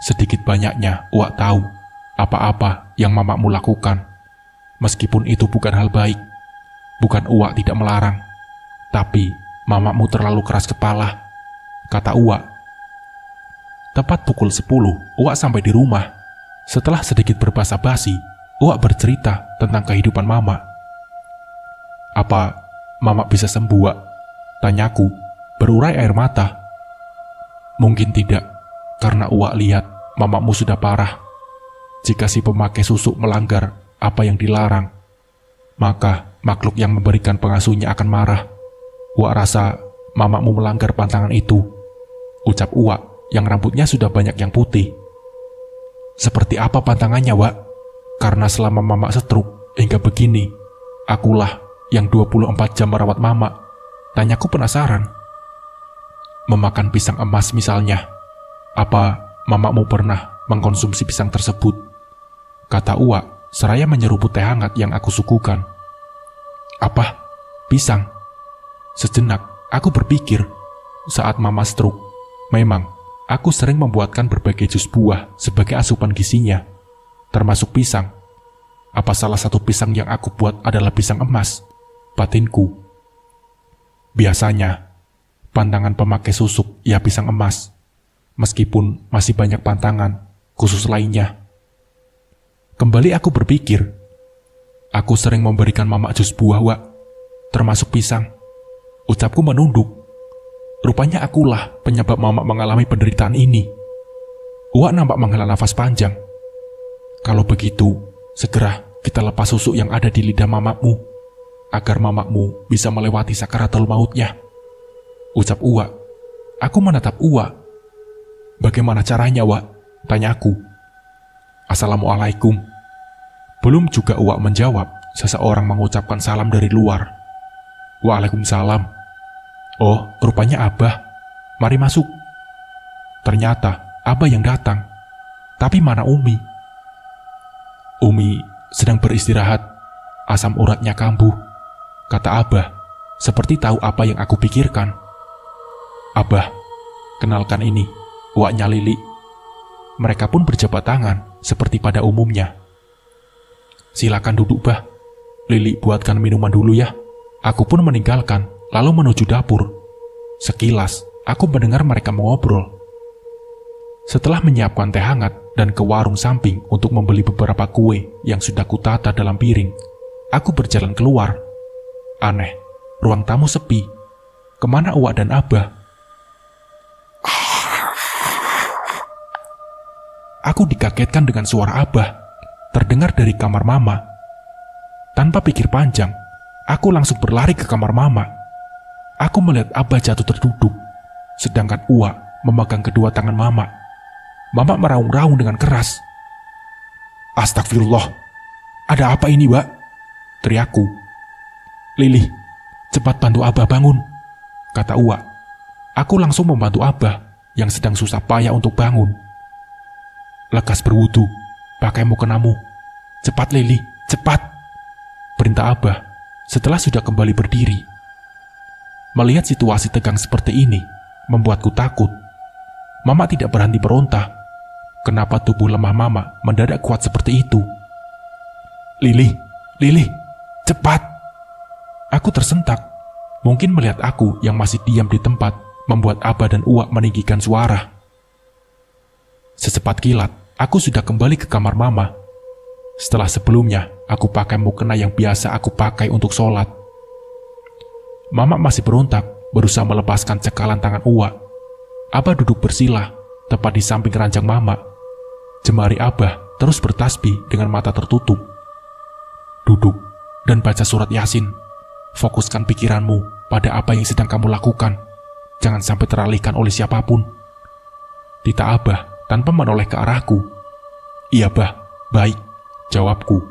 Sedikit banyaknya Uwak tahu apa-apa yang mamamu lakukan. Meskipun itu bukan hal baik. Bukan Uwak tidak melarang, tapi mamamu terlalu keras kepala, kata Uwak. Tepat pukul 10, Uwak sampai di rumah. Setelah sedikit berbasa-basi, Uwak bercerita tentang kehidupan mama. Apa mama bisa sembuh, Wak? Tanyaku, berurai air mata. Mungkin tidak, karena Uwak lihat mamamu sudah parah. Jika si pemakai susuk melanggar apa yang dilarang, maka makhluk yang memberikan pengasuhnya akan marah. Uwak rasa mamamu melanggar pantangan itu, ucap Uwak yang rambutnya sudah banyak yang putih. Seperti apa pantangannya, Wak? Karena selama mama setruk hingga begini, akulah yang 24 jam merawat mama, Tanyaku penasaran. Memakan pisang emas misalnya. Apa mamamu pernah mengkonsumsi pisang tersebut? Kata Uwak seraya menyeruput teh hangat yang aku suguhkan. Apa? Pisang? Sejenak aku berpikir, saat mama stroke, memang aku sering membuatkan berbagai jus buah sebagai asupan gizinya, termasuk pisang. Apa salah satu pisang yang aku buat adalah pisang emas? Batinku. Biasanya, pantangan pemakai susuk ya pisang emas, meskipun masih banyak pantangan khusus lainnya. Kembali aku berpikir, aku sering memberikan mama jus buah, Wak, termasuk pisang. Ucapku menunduk. Rupanya akulah penyebab mama mengalami penderitaan ini. Uwak nampak menghela nafas panjang. Kalau begitu, segera kita lepas susuk yang ada di lidah mamamu, agar mamamu bisa melewati sakaratul mautnya. Ucap Uwak. Aku menatap Uwak. Bagaimana caranya, Wak? Tanyaku. Assalamualaikum. Belum juga Uwak menjawab, seseorang mengucapkan salam dari luar. Waalaikumsalam. Oh, rupanya Abah. Mari masuk. Ternyata Abah yang datang. Tapi mana Umi? Umi sedang beristirahat. Asam uratnya kambuh, kata Abah, seperti tahu apa yang aku pikirkan. Abah, kenalkan ini, uaknya Lili. Mereka pun berjabat tangan, seperti pada umumnya. Silakan duduk, Bah. Lili buatkan minuman dulu ya. Aku pun meninggalkan, lalu menuju dapur. Sekilas, aku mendengar mereka mengobrol. Setelah menyiapkan teh hangat dan ke warung samping untuk membeli beberapa kue yang sudah kutata dalam piring, aku berjalan keluar. Aneh, ruang tamu sepi. Kemana Uwak dan Abah? Aku dikagetkan dengan suara Abah, terdengar dari kamar mama. Tanpa pikir panjang, aku langsung berlari ke kamar mama. Aku melihat Abah jatuh terduduk, sedangkan Uwak memegang kedua tangan mama. Mama meraung-raung dengan keras. Astagfirullah, ada apa ini, Wak? Teriakku. Lili, cepat bantu Abah bangun, kata Uwak. Aku langsung membantu Abah yang sedang susah payah untuk bangun. Lekas berwudu, pakai mukenamu. Cepat Lili, cepat, perintah Abah setelah sudah kembali berdiri. Melihat situasi tegang seperti ini membuatku takut. Mama tidak berhenti berontak. Kenapa tubuh lemah mama mendadak kuat seperti itu? Lili, Lili, cepat. Aku tersentak. Mungkin melihat aku yang masih diam di tempat membuat Abah dan Uwak meninggikan suara. Secepat kilat, aku sudah kembali ke kamar mama. Setelah sebelumnya, aku pakai mukena yang biasa aku pakai untuk sholat. Mama masih berontak, berusaha melepaskan cekalan tangan Uwak. Abah duduk bersila, tepat di samping ranjang mama. Jemari Abah terus bertasbih dengan mata tertutup. Duduk dan baca surat Yasin. Fokuskan pikiranmu pada apa yang sedang kamu lakukan. Jangan sampai teralihkan oleh siapapun. Tita Abah tanpa menoleh ke arahku. Iya, Bah, baik, jawabku.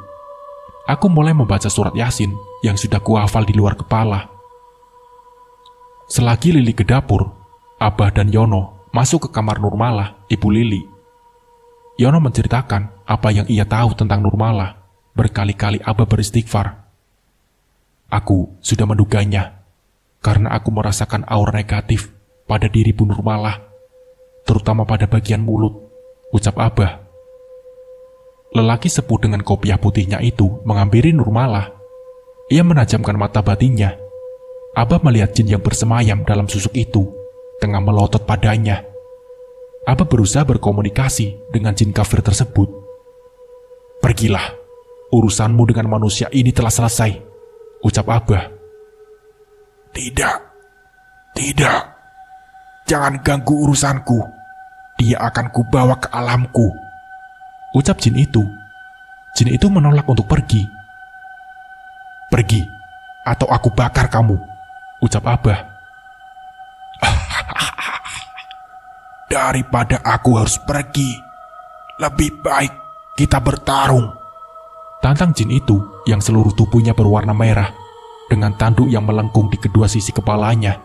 Aku mulai membaca surat Yasin yang sudah kuhafal di luar kepala. Selagi Lili ke dapur, Abah dan Yono masuk ke kamar Nurmalah, ibu Lili. Yono menceritakan apa yang ia tahu tentang Nurmalah. Berkali-kali Abah beristighfar. Aku sudah menduganya, karena aku merasakan aura negatif pada diri Bu Nurmalah, terutama pada bagian mulut, ucap Abah. Lelaki sepuh dengan kopiah putihnya itu menghampiri Nurmalah. Ia menajamkan mata batinnya. Abah melihat jin yang bersemayam dalam susuk itu, tengah melotot padanya. Abah berusaha berkomunikasi dengan jin kafir tersebut. Pergilah, urusanmu dengan manusia ini telah selesai, ucap Abah. Tidak, jangan ganggu urusanku. Dia akan kubawa ke alamku, ucap jin itu. Jin itu menolak untuk pergi. Pergi, atau aku bakar kamu, ucap Abah. Daripada aku harus pergi, lebih baik kita bertarung, tantang jin itu yang seluruh tubuhnya berwarna merah. dengan tanduk yang melengkung di kedua sisi kepalanya.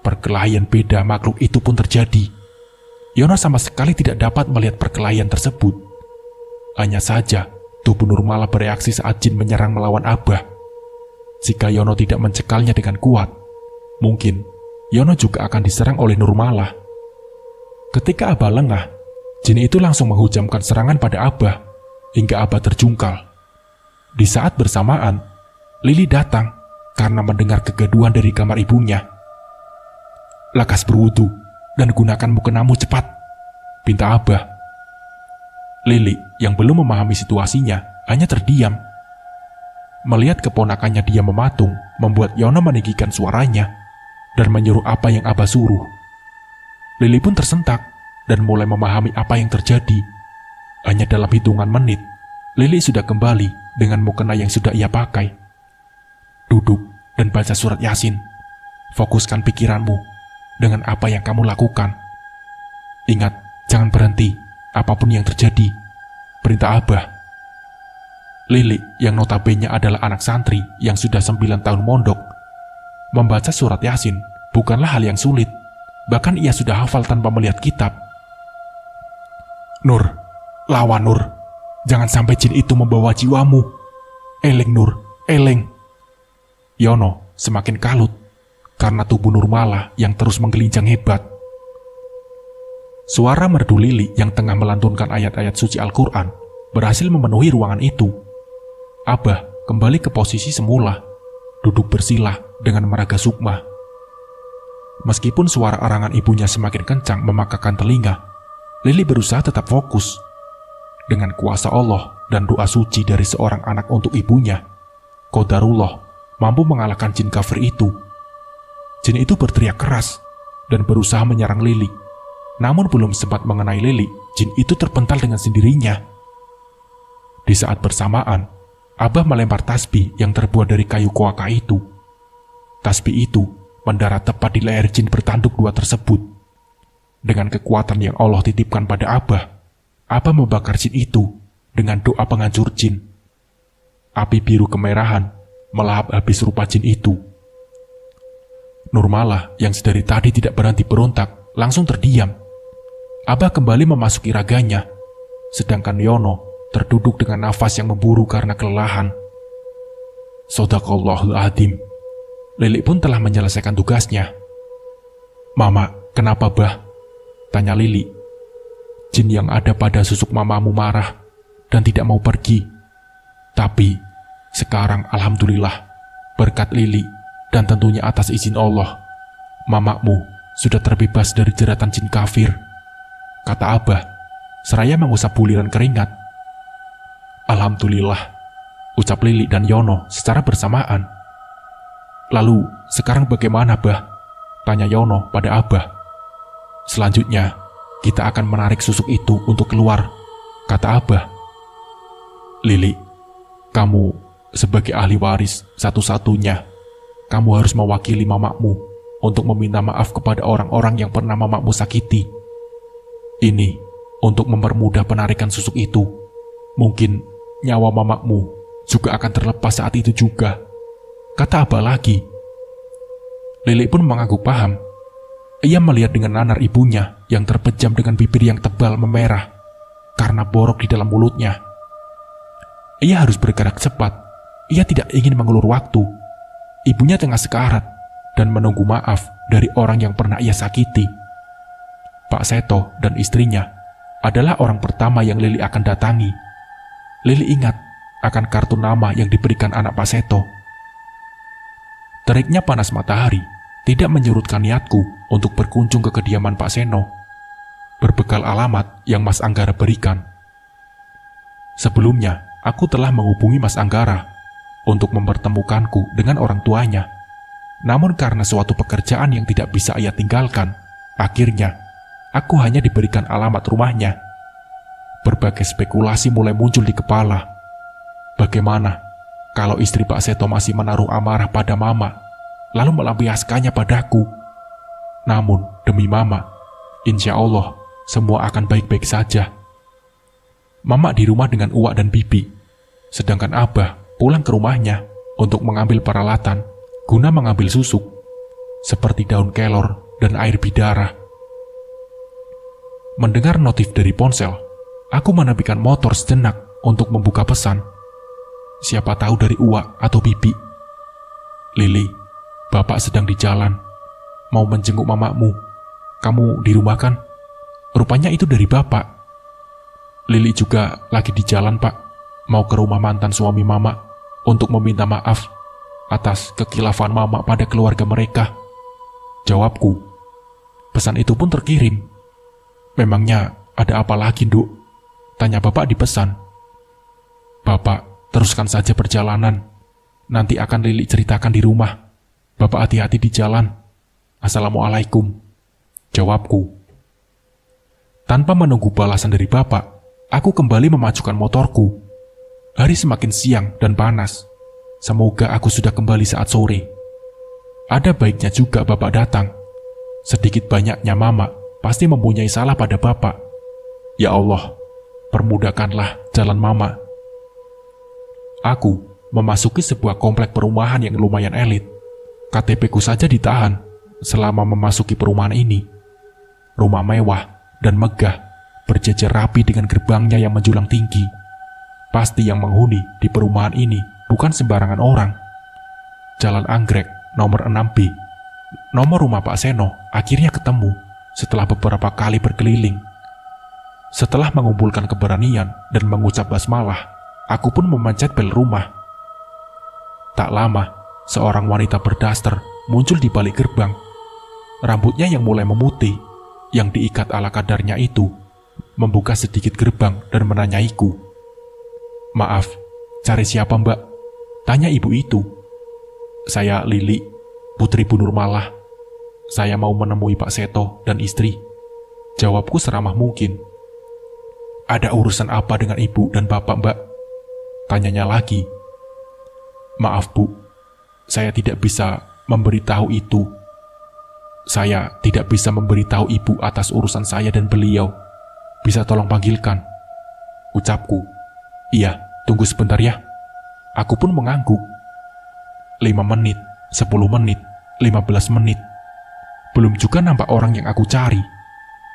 Perkelahian beda makhluk itu pun terjadi. Yono sama sekali tidak dapat melihat perkelahian tersebut. Hanya saja, tubuh Nurmala bereaksi saat jin menyerang melawan Abah. Jika Yono tidak mencekalnya dengan kuat, mungkin Yono juga akan diserang oleh Nurmala. Ketika Abah lengah, jin itu langsung menghujamkan serangan pada Abah, hingga Abah terjungkal. Di saat bersamaan, Lili datang karena mendengar kegaduhan dari kamar ibunya. "Lakas berwudu dan gunakan mukenamu cepat," pinta Abah. Lili yang belum memahami situasinya hanya terdiam. Melihat keponakannya dia mematung, membuat Yono meninggikan suaranya dan menyuruh apa yang Abah suruh. Lili pun tersentak dan mulai memahami apa yang terjadi. Hanya dalam hitungan menit, Lili sudah kembali dengan mukena yang sudah ia pakai. "Duduk dan baca surat Yasin. Fokuskan pikiranmu dengan apa yang kamu lakukan. Ingat, jangan berhenti apapun yang terjadi," perintah Abah. Lili yang notabene adalah anak santri yang sudah 9 tahun mondok, membaca surat Yasin bukanlah hal yang sulit. Bahkan ia sudah hafal tanpa melihat kitab. "Nur, lawan Nur. Jangan sampai jin itu membawa jiwamu. Eleng Nur, eleng." Yono semakin kalut karena tubuh Nurmala yang terus menggelincang hebat. Suara merdu Lili yang tengah melantunkan ayat-ayat suci Al-Quran berhasil memenuhi ruangan itu. Abah kembali ke posisi semula, duduk bersila dengan meraga sukma. Meskipun suara arangan ibunya semakin kencang memakakan telinga, Lili berusaha tetap fokus. Dengan kuasa Allah dan doa suci dari seorang anak untuk ibunya, qadarullah mampu mengalahkan jin kafir itu. Jin itu berteriak keras dan berusaha menyerang Lili. Namun belum sempat mengenai Lili, jin itu terpental dengan sendirinya. Di saat bersamaan, Abah melempar tasbih yang terbuat dari kayu koaka itu. Tasbih itu mendarat tepat di leher jin bertanduk 2 tersebut. Dengan kekuatan yang Allah titipkan pada Abah membakar jin itu dengan doa penghancur jin. Api biru kemerahan melahap habis rupa jin itu. Nurmala yang sedari tadi tidak berhenti berontak langsung terdiam. Abah kembali memasuki raganya, sedangkan Yono terduduk dengan nafas yang memburu karena kelelahan. Shadaqallahul Adzim. Lili pun telah menyelesaikan tugasnya. "Mama, kenapa Bah?" tanya Lili. "Jin yang ada pada susuk mamamu marah dan tidak mau pergi. Tapi sekarang alhamdulillah, berkat Lili dan tentunya atas izin Allah, mamamu sudah terbebas dari jeratan jin kafir," kata Abah, seraya mengusap buliran keringat. "Alhamdulillah," ucap Lili dan Yono secara bersamaan. "Lalu sekarang bagaimana Bah?" tanya Yono pada Abah. "Selanjutnya kita akan menarik susuk itu untuk keluar," kata Abah. "Lili, kamu sebagai ahli waris satu-satunya, kamu harus mewakili mamamu untuk meminta maaf kepada orang-orang yang pernah mamamu sakiti. Ini untuk mempermudah penarikan susuk itu. Mungkin nyawa mamamu juga akan terlepas saat itu juga," kata Abah lagi. Lili pun mengangguk paham. Ia melihat dengan nanar ibunya yang terpejam dengan bibir yang tebal memerah karena borok di dalam mulutnya. Ia harus bergerak cepat. Ia tidak ingin mengulur waktu. Ibunya tengah sekarat dan menunggu maaf dari orang yang pernah ia sakiti. Pak Seto dan istrinya adalah orang pertama yang Lili akan datangi. Lili ingat akan kartu nama yang diberikan anak Pak Seto. Teriknya panas matahari tidak menyurutkan niatku untuk berkunjung ke kediaman Pak Seno, berbekal alamat yang Mas Anggara berikan. Sebelumnya, aku telah menghubungi Mas Anggara untuk mempertemukanku dengan orang tuanya. Namun karena suatu pekerjaan yang tidak bisa ia tinggalkan, akhirnya aku hanya diberikan alamat rumahnya. Berbagai spekulasi mulai muncul di kepala. Bagaimana kalau istri Pak Seto masih menaruh amarah pada Mama, lalu melampiaskannya padaku? Namun demi Mama, insya Allah semua akan baik-baik saja. Mama di rumah dengan Uwak dan Bibi, sedangkan Abah pulang ke rumahnya untuk mengambil peralatan guna mengambil susuk, seperti daun kelor dan air bidara. Mendengar notif dari ponsel, aku menepikan motor sejenak untuk membuka pesan. Siapa tahu dari Uwa atau Bibi. Lili, Bapak sedang di jalan. Mau menjenguk mamamu. Kamu di rumah kan? Rupanya itu dari Bapak. Lili juga lagi di jalan, Pak. Mau ke rumah mantan suami Mama untuk meminta maaf atas kekilafan Mama pada keluarga mereka. Jawabku. Pesan itu pun terkirim. Memangnya ada apa lagi, Nduk? Tanya Bapak di pesan. Bapak, teruskan saja perjalanan. Nanti akan Lili ceritakan di rumah. Bapak hati-hati di jalan. Assalamualaikum. Jawabku. Tanpa menunggu balasan dari Bapak, aku kembali memajukan motorku. Hari semakin siang dan panas. Semoga aku sudah kembali saat sore. Ada baiknya juga Bapak datang. Sedikit banyaknya Mama pasti mempunyai salah pada Bapak. Ya Allah, permudahkanlah jalan Mama. Aku memasuki sebuah komplek perumahan yang lumayan elit. KTP-ku saja ditahan selama memasuki perumahan ini. Rumah mewah dan megah, berjejer rapi dengan gerbangnya yang menjulang tinggi. Pasti yang menghuni di perumahan ini bukan sembarangan orang. Jalan Anggrek nomor 6B. Nomor rumah Pak Seno akhirnya ketemu setelah beberapa kali berkeliling. Setelah mengumpulkan keberanian dan mengucap basmalah, aku pun memencet bel rumah. Tak lama, seorang wanita berdaster muncul di balik gerbang. Rambutnya yang mulai memutih, yang diikat ala kadarnya itu, membuka sedikit gerbang dan menanyaiku. Maaf, cari siapa Mbak? Tanya ibu itu. Saya Lili, putri Bu Nurmalah. Saya mau menemui Pak Seto dan istri. Jawabku seramah mungkin. Ada urusan apa dengan ibu dan bapak Mbak? Tanyanya lagi. Maaf Bu, saya tidak bisa memberitahu itu. Saya tidak bisa memberitahu ibu atas urusan saya dan beliau. Bisa tolong panggilkan? Ucapku. Iya, tunggu sebentar ya. Aku pun mengangguk. 5 menit, 10 menit, 15 menit. Belum juga nampak orang yang aku cari.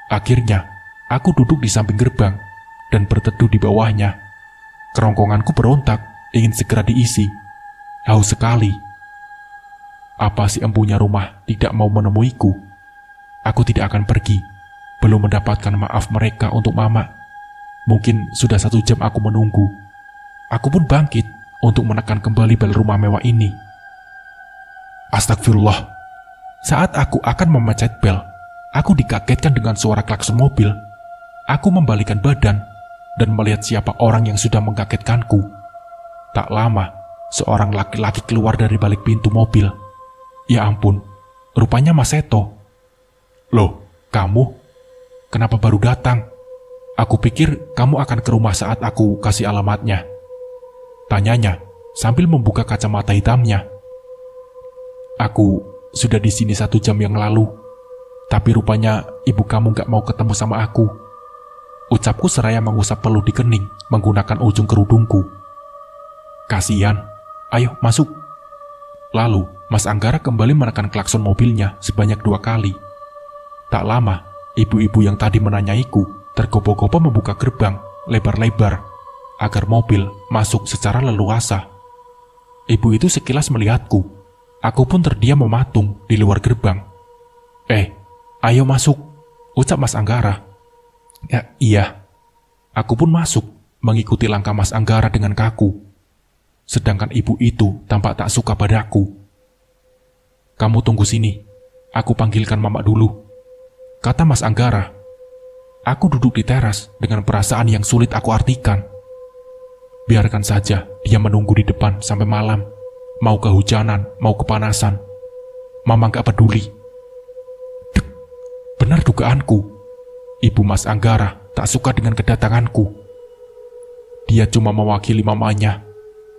Akhirnya, aku duduk di samping gerbang dan berteduh di bawahnya. Kerongkonganku berontak, ingin segera diisi. Haus sekali. Apa si empunya rumah tidak mau menemuiku? Aku tidak akan pergi, belum mendapatkan maaf mereka untuk Mama. Mungkin sudah 1 jam aku menunggu. Aku pun bangkit untuk menekan kembali bel rumah mewah ini. Astagfirullah. Saat aku akan memencet bel, aku dikagetkan dengan suara klakson mobil. Aku membalikkan badan dan melihat siapa orang yang sudah mengagetkanku. Tak lama, seorang laki-laki keluar dari balik pintu mobil. Ya ampun, rupanya Mas Seto. Loh, kamu? Kenapa baru datang? Aku pikir kamu akan ke rumah saat aku kasih alamatnya. Tanyanya sambil membuka kacamata hitamnya. Aku sudah di sini 1 jam yang lalu, tapi rupanya ibu kamu gak mau ketemu sama aku. Ucapku seraya mengusap peluh di kening menggunakan ujung kerudungku. Kasihan, ayo masuk. Lalu Mas Anggara kembali menekan klakson mobilnya sebanyak 2 kali. Tak lama, ibu-ibu yang tadi menanyaiku tergopoh-gopoh membuka gerbang lebar-lebar agar mobil masuk secara leluasa. Ibu itu sekilas melihatku. Aku pun terdiam mematung di luar gerbang. Ayo masuk, ucap Mas Anggara. Ya, iya. Aku pun masuk, mengikuti langkah Mas Anggara dengan kaku. Sedangkan ibu itu tampak tak suka padaku. Kamu tunggu sini, aku panggilkan Mama dulu, kata Mas Anggara. Aku duduk di teras dengan perasaan yang sulit aku artikan. Biarkan saja dia menunggu di depan sampai malam. Mau kehujanan, mau kepanasan. Mama gak peduli. Dek, benar dugaanku. Ibu Mas Anggara tak suka dengan kedatanganku. Dia cuma mewakili mamanya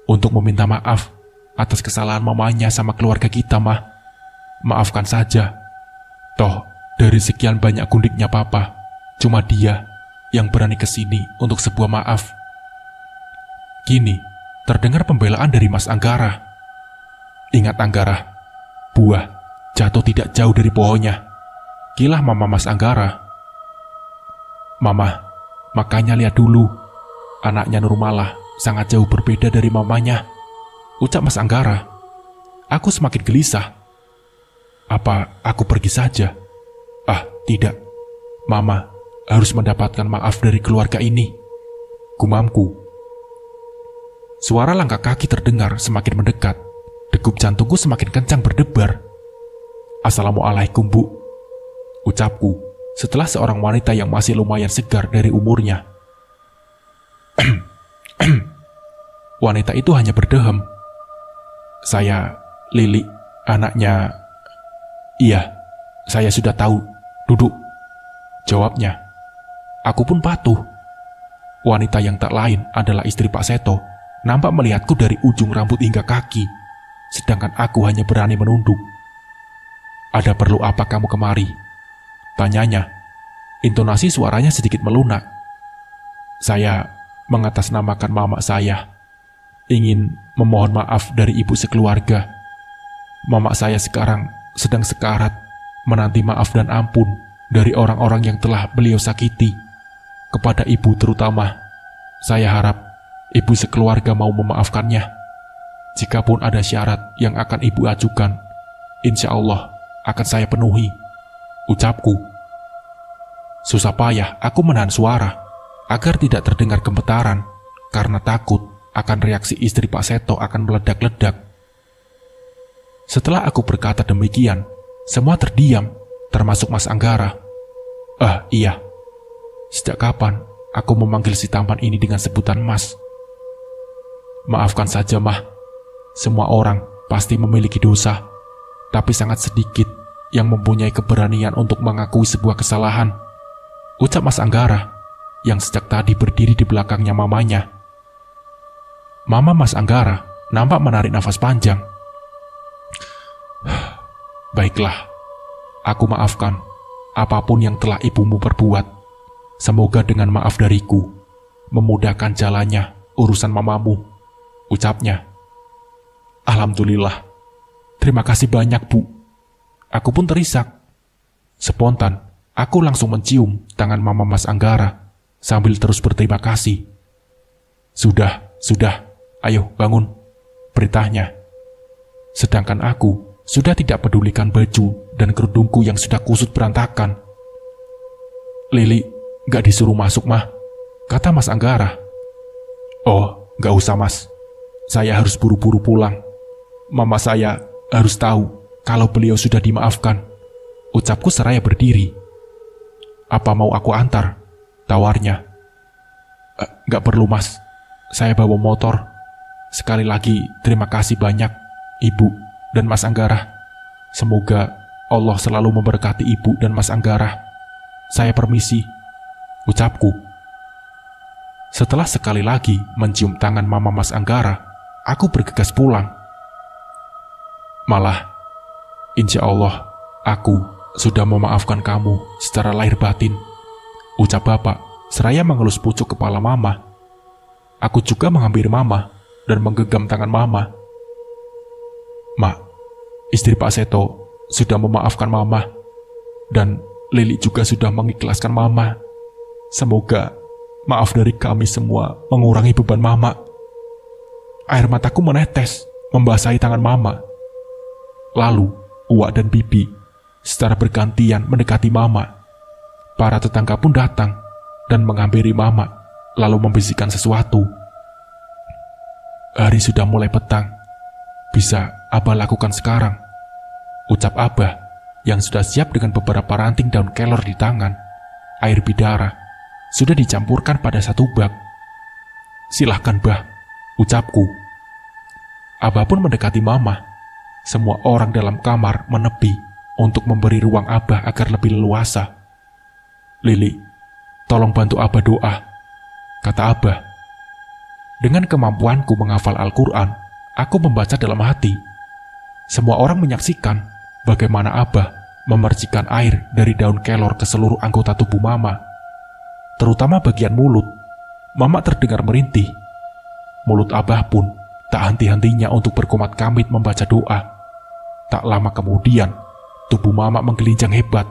untuk meminta maaf atas kesalahan mamanya sama keluarga kita, Mah. Maafkan saja. Toh, dari sekian banyak gundiknya Papa, cuma dia yang berani kesini untuk sebuah maaf. Kini, terdengar pembelaan dari Mas Anggara. Ingat Anggara, buah jatuh tidak jauh dari pohonnya. Kilah Mama Mas Anggara. Mama, makanya lihat dulu. Anaknya Nurmalah sangat jauh berbeda dari mamanya, ucap Mas Anggara. Aku semakin gelisah. Apa aku pergi saja? Ah, tidak. Mama harus mendapatkan maaf dari keluarga ini, gumamku. Suara langkah kaki terdengar semakin mendekat. Degup jantungku semakin kencang berdebar. Assalamualaikum, Bu, ucapku setelah seorang wanita yang masih lumayan segar dari umurnya. Wanita itu hanya berdehem. Saya Lili, anaknya. Iya, saya sudah tahu. Duduk, jawabnya. Aku pun patuh. Wanita yang tak lain adalah istri Pak Seto. Nampak melihatku dari ujung rambut hingga kaki, sedangkan aku hanya berani menunduk. Ada perlu apa kamu kemari? Tanyanya. Intonasi suaranya sedikit melunak. Saya mengatasnamakan mama saya. Ingin memohon maaf dari ibu sekeluarga. Mama saya sekarang sedang sekarat, menanti maaf dan ampun dari orang-orang yang telah beliau sakiti. Kepada ibu terutama, saya harap ibu sekeluarga mau memaafkannya. Jikapun ada syarat yang akan ibu ajukan, insya Allah akan saya penuhi, ucapku. Susah payah aku menahan suara agar tidak terdengar gemetaran karena takut akan reaksi istri Pak Seto akan meledak-ledak. Setelah aku berkata demikian, semua terdiam, termasuk Mas Anggara. Ah, iya. Sejak kapan aku memanggil si tampan ini dengan sebutan Mas? Maafkan saja, Mah. Semua orang pasti memiliki dosa, tapi sangat sedikit yang mempunyai keberanian untuk mengakui sebuah kesalahan, ucap Mas Anggara yang sejak tadi berdiri di belakangnya mamanya. Mama Mas Anggara nampak menarik nafas panjang. Baiklah, aku maafkan apapun yang telah ibumu perbuat. Semoga dengan maaf dariku memudahkan jalannya urusan mamamu, ucapnya. Alhamdulillah, terima kasih banyak, Bu. Aku pun terisak. Spontan, aku langsung mencium tangan Mama Mas Anggara sambil terus berterima kasih. Sudah, ayo bangun, perintahnya. Sedangkan aku sudah tidak pedulikan baju dan kerudungku yang sudah kusut berantakan. Lili, gak disuruh masuk, Mah, kata Mas Anggara. Oh, gak usah, Mas. Saya harus buru-buru pulang. Mama saya harus tahu kalau beliau sudah dimaafkan, ucapku seraya berdiri. Apa mau aku antar? Tawarnya. Gak perlu, Mas. Saya bawa motor. Sekali lagi, terima kasih banyak, Ibu dan Mas Anggara. Semoga Allah selalu memberkati Ibu dan Mas Anggara. Saya permisi, ucapku. Setelah sekali lagi mencium tangan Mama Mas Anggara, aku bergegas pulang. Malah, insya Allah, aku sudah memaafkan kamu secara lahir batin, ucap bapak seraya mengelus pucuk kepala Mama. Aku juga menghampiri Mama dan menggenggam tangan Mama. Mak, istri Pak Seto sudah memaafkan Mama, dan Lili juga sudah mengikhlaskan Mama. Semoga maaf dari kami semua mengurangi beban Mama. Air mataku menetes, membasahi tangan Mama. Lalu, Uwak dan Bibi secara bergantian mendekati Mama. Para tetangga pun datang dan menghampiri Mama, lalu membisikkan sesuatu. Hari sudah mulai petang. Bisa Abah lakukan sekarang, ucap Abah yang sudah siap dengan beberapa ranting daun kelor di tangan. Air bidara sudah dicampurkan pada satu bak. Silahkan, Bah, ucapku. Abah pun mendekati Mama. Semua orang dalam kamar menepi untuk memberi ruang Abah agar lebih leluasa. Lili, tolong bantu Abah doa, kata Abah. Dengan kemampuanku menghafal Al-Quran, aku membaca dalam hati. Semua orang menyaksikan bagaimana Abah memercikan air dari daun kelor ke seluruh anggota tubuh Mama. Terutama bagian mulut. Mama terdengar merintih. Mulut Abah pun tak henti-hentinya untuk berkomat-kamit membaca doa. Tak lama kemudian, tubuh Mama menggelincang hebat.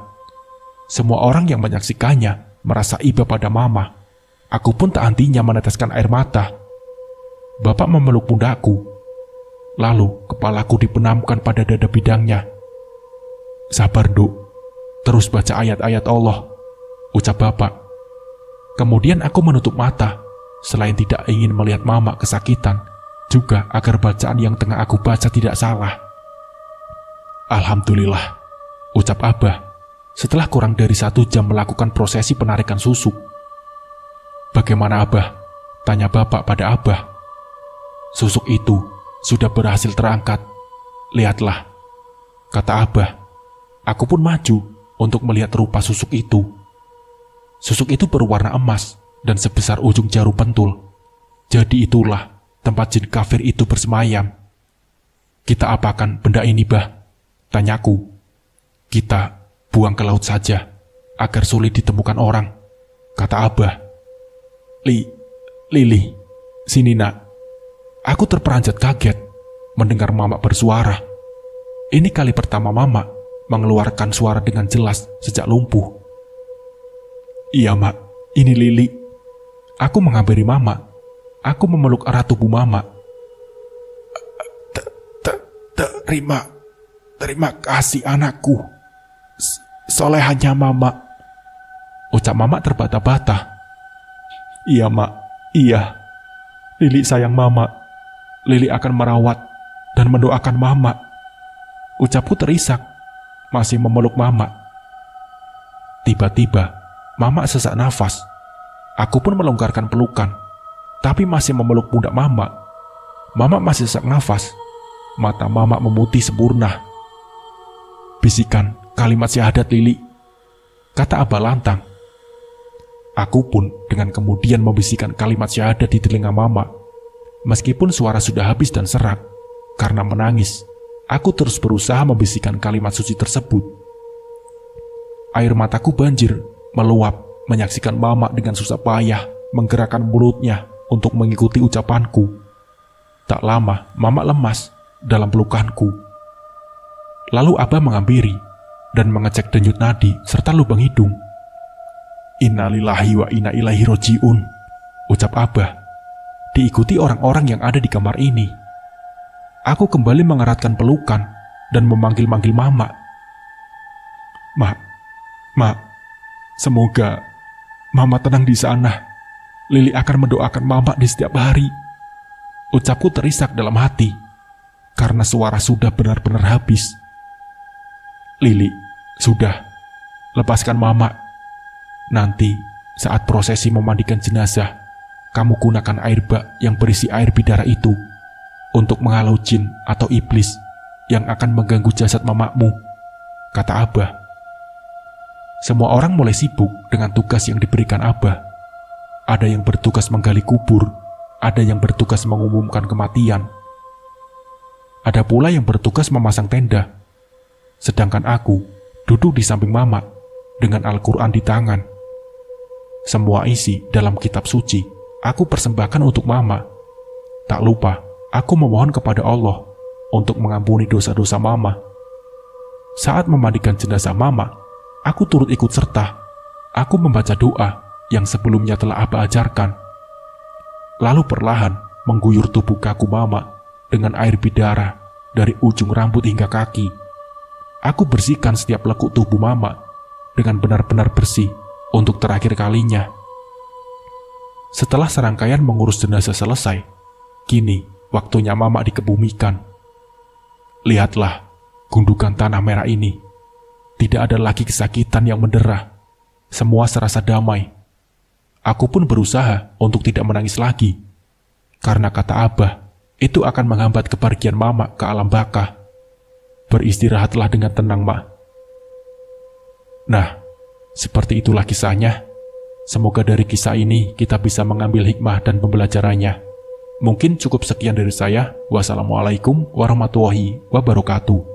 Semua orang yang menyaksikannya merasa iba pada Mama. Aku pun tak hentinya meneteskan air mata. Bapak memeluk pundakku. Lalu kepalaku dipenamkan pada dada bidangnya. "Sabar, Duk. Terus baca ayat-ayat Allah," ucap Bapak. Kemudian aku menutup mata, selain tidak ingin melihat Mama kesakitan, juga agar bacaan yang tengah aku baca tidak salah. "Alhamdulillah," ucap Abah, setelah kurang dari 1 jam melakukan prosesi penarikan susuk. "Bagaimana, Abah?" tanya Bapak pada Abah. "Susuk itu sudah berhasil terangkat. Lihatlah," kata Abah. Aku pun maju untuk melihat rupa susuk itu. Susuk itu berwarna emas dan sebesar ujung jarum pentul. Jadi itulah tempat jin kafir itu bersemayam. "Kita apakan benda ini, Bah?" tanyaku. "Kita buang ke laut saja, agar sulit ditemukan orang," kata Abah. Lili, sini nak." Aku terperanjat kaget mendengar Mama bersuara. Ini kali pertama Mama mengeluarkan suara dengan jelas sejak lumpuh. "Iya, Mak, ini Lili." Aku menghampiri Mama. Aku memeluk erat tubuh Mama. Terima kasih anakku. Solehannya Mama," ucap Mama terbata-bata. "Iya, Mak, iya. Lili sayang Mama. Lili akan merawat dan mendoakan Mama," ucapku terisak, masih memeluk Mama. Tiba-tiba, Mama sesak nafas. Aku pun melonggarkan pelukan, tapi masih memeluk pundak Mama. Mama masih sesak nafas. Mata Mama memutih sempurna. "Bisikan kalimat syahadat Lili," kata Abah lantang. Aku pun dengan kemudian membisikkan kalimat syahadat di telinga Mama. Meskipun suara sudah habis dan serak karena menangis, aku terus berusaha membisikkan kalimat suci tersebut. Air mataku banjir, meluap, menyaksikan Mama dengan susah payah menggerakkan mulutnya untuk mengikuti ucapanku. Tak lama, Mama lemas dalam pelukanku. Lalu Abah menghampiri dan mengecek denyut nadi serta lubang hidung. "Innalillahi wa inna ilaihi roji'un," ucap Abah, diikuti orang-orang yang ada di kamar ini. Aku kembali mengeratkan pelukan dan memanggil-manggil Mama. Mak, semoga Mama tenang di sana. Lili akan mendoakan Mama di setiap hari," ucapku terisak dalam hati, karena suara sudah benar-benar habis. "Lili, sudah, lepaskan Mama. Nanti saat prosesi memandikan jenazah, kamu gunakan air bak yang berisi air bidara itu untuk menghalau jin atau iblis yang akan mengganggu jasad Mamamu," kata Abah. Semua orang mulai sibuk dengan tugas yang diberikan Abah. Ada yang bertugas menggali kubur, ada yang bertugas mengumumkan kematian, ada pula yang bertugas memasang tenda. Sedangkan aku duduk di samping Mama dengan Al-Quran di tangan. Semua isi dalam kitab suci aku persembahkan untuk Mama. Tak lupa, aku memohon kepada Allah untuk mengampuni dosa-dosa Mama. Saat memandikan jenazah Mama, aku turut ikut serta. Aku membaca doa yang sebelumnya telah Abah ajarkan. Lalu perlahan mengguyur tubuh kaku Mama dengan air bidara dari ujung rambut hingga kaki. Aku bersihkan setiap lekuk tubuh Mama dengan benar-benar bersih untuk terakhir kalinya. Setelah serangkaian mengurus jenazah selesai, kini waktunya Mama dikebumikan. Lihatlah gundukan tanah merah ini. Tidak ada lagi kesakitan yang mendera. Semua serasa damai. Aku pun berusaha untuk tidak menangis lagi, karena kata Abah, itu akan menghambat kepergian Mama ke alam baka. Beristirahatlah dengan tenang, Mak. Nah, seperti itulah kisahnya. Semoga dari kisah ini kita bisa mengambil hikmah dan pembelajarannya. Mungkin cukup sekian dari saya. Wassalamualaikum warahmatullahi wabarakatuh.